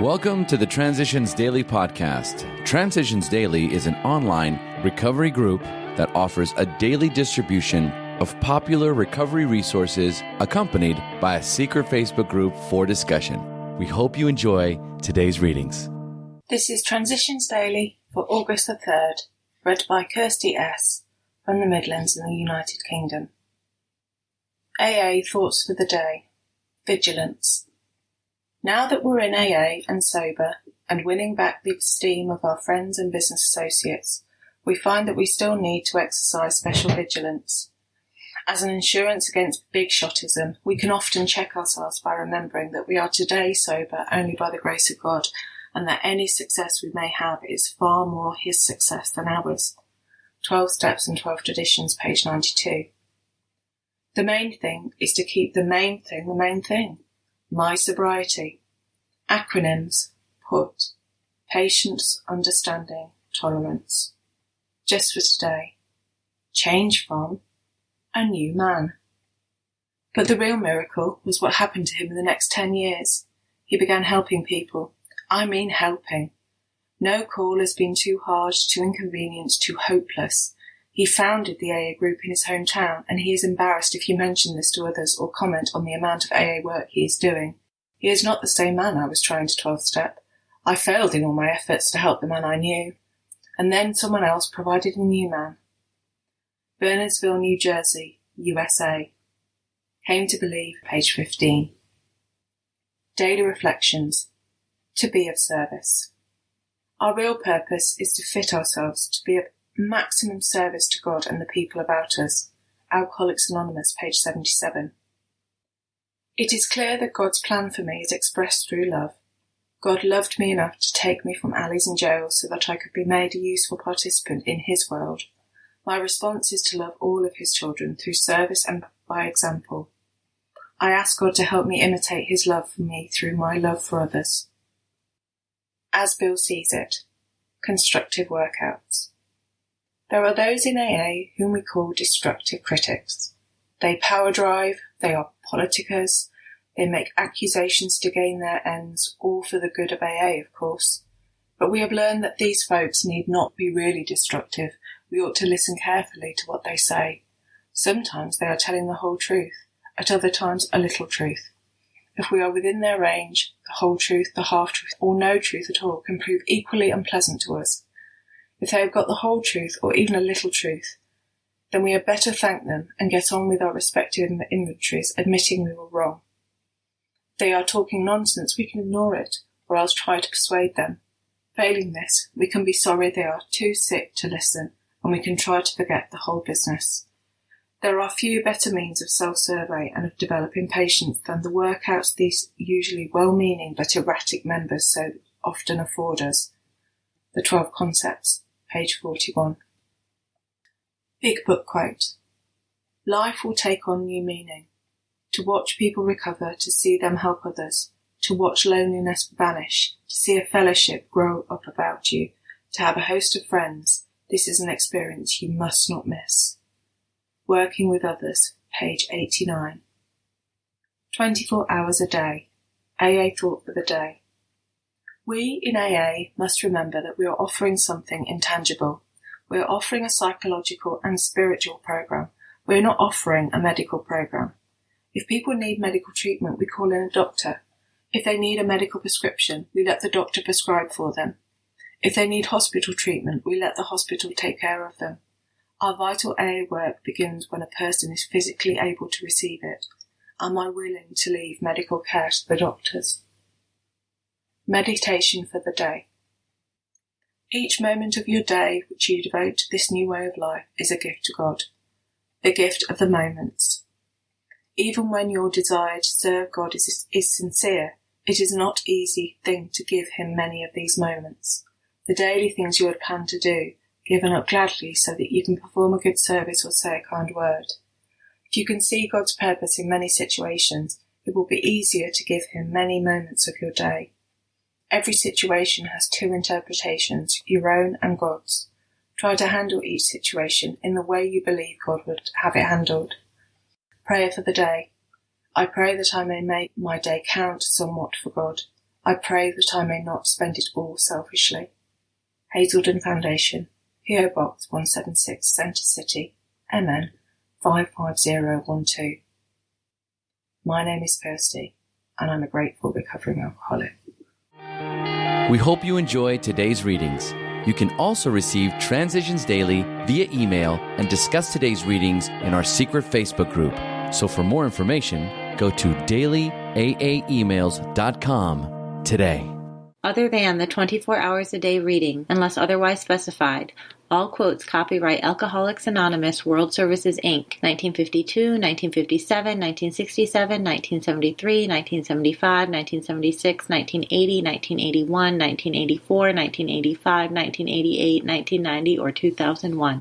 Welcome to the Transitions Daily podcast. Transitions Daily is an online recovery group that offers a daily distribution of popular recovery resources accompanied by a secret Facebook group for discussion. We hope you enjoy today's readings. This is Transitions Daily for August the 3rd, read by Kirsty S. from the Midlands in the United Kingdom. AA Thoughts for the Day. Vigilance. Now that we're in AA and sober and winning back the esteem of our friends and business associates, we find that we still need to exercise special vigilance. As an insurance against big shotism, we can often check ourselves by remembering that we are today sober only by the grace of God, and that any success we may have is far more His success than ours. 12 Steps and 12 Traditions, page 92. The main thing is to keep the main thing the main thing. My sobriety. Acronyms: PUT. Patience, understanding, tolerance. Just for today. Change from a new man. But the real miracle was what happened to him in the next 10 years. He began helping people. I mean helping. No call has been too hard, too inconvenient, too hopeless. He founded the AA group in his hometown, and he is embarrassed if you mention this to others or comment on the amount of AA work he is doing. He is not the same man I was trying to 12-step. I failed in all my efforts to help the man I knew. And then someone else provided a new man. Bernardsville, New Jersey, USA. Came to believe, page 15. Daily Reflections. To be of service. Our real purpose is to fit ourselves to be of maximum service to God and the people about us. Alcoholics Anonymous, page 77. It is clear that God's plan for me is expressed through love. God loved me enough to take me from alleys and jails so that I could be made a useful participant in His world. My response is to love all of His children through service and by example. I ask God to help me imitate His love for me through my love for others. As Bill sees it, constructive workouts. There are those in AA whom we call destructive critics. They power drive, they are politicers, they make accusations to gain their ends, all for the good of AA, of course. But we have learned that these folks need not be really destructive. We ought to listen carefully to what they say. Sometimes they are telling the whole truth, at other times a little truth. If we are within their range, the whole truth, the half-truth, or no truth at all can prove equally unpleasant to us. If they have got the whole truth, or even a little truth, then we had better thank them and get on with our respective inventories, admitting we were wrong. If they are talking nonsense, we can ignore it, or else try to persuade them. Failing this, we can be sorry they are too sick to listen, and we can try to forget the whole business. There are few better means of self-survey and of developing patience than the workouts these usually well-meaning but erratic members so often afford us. The 12 Concepts, page 41. Big Book Quote. Life will take on new meaning. To watch people recover, to see them help others, to watch loneliness vanish, to see a fellowship grow up about you, to have a host of friends, this is an experience you must not miss. Working with Others, page 89. 24 hours a day. AA Thought for the Day. We in AA must remember that we are offering something intangible. We are offering a psychological and spiritual program. We are not offering a medical program. If people need medical treatment, we call in a doctor. If they need a medical prescription, we let the doctor prescribe for them. If they need hospital treatment, we let the hospital take care of them. Our vital AA work begins when a person is physically able to receive it. Am I willing to leave medical care to the doctors? Meditation for the day. Each moment of your day which you devote to this new way of life is a gift to God. The gift of the moments. Even when your desire to serve God is sincere, it is not an easy thing to give Him many of these moments. The daily things you had planned to do, given up gladly so that you can perform a good service or say a kind word. If you can see God's purpose in many situations, it will be easier to give Him many moments of your day. Every situation has two interpretations, your own and God's. Try to handle each situation in the way you believe God would have it handled. Prayer for the day. I pray that I may make my day count somewhat for God. I pray that I may not spend it all selfishly. Hazelden Foundation, P.O. Box 176, Centre City, MN 55012. My name is Kirsty, and I'm a grateful recovering alcoholic. We hope you enjoyed today's readings. You can also receive Transitions Daily via email and discuss today's readings in our secret Facebook group. So for more information, go to dailyaaemails.com today. Other than the 24 hours a day reading, unless otherwise specified, all quotes copyright Alcoholics Anonymous World Services, Inc., 1952, 1957, 1967, 1973, 1975, 1976, 1980, 1981, 1984, 1985, 1988, 1990, or 2001.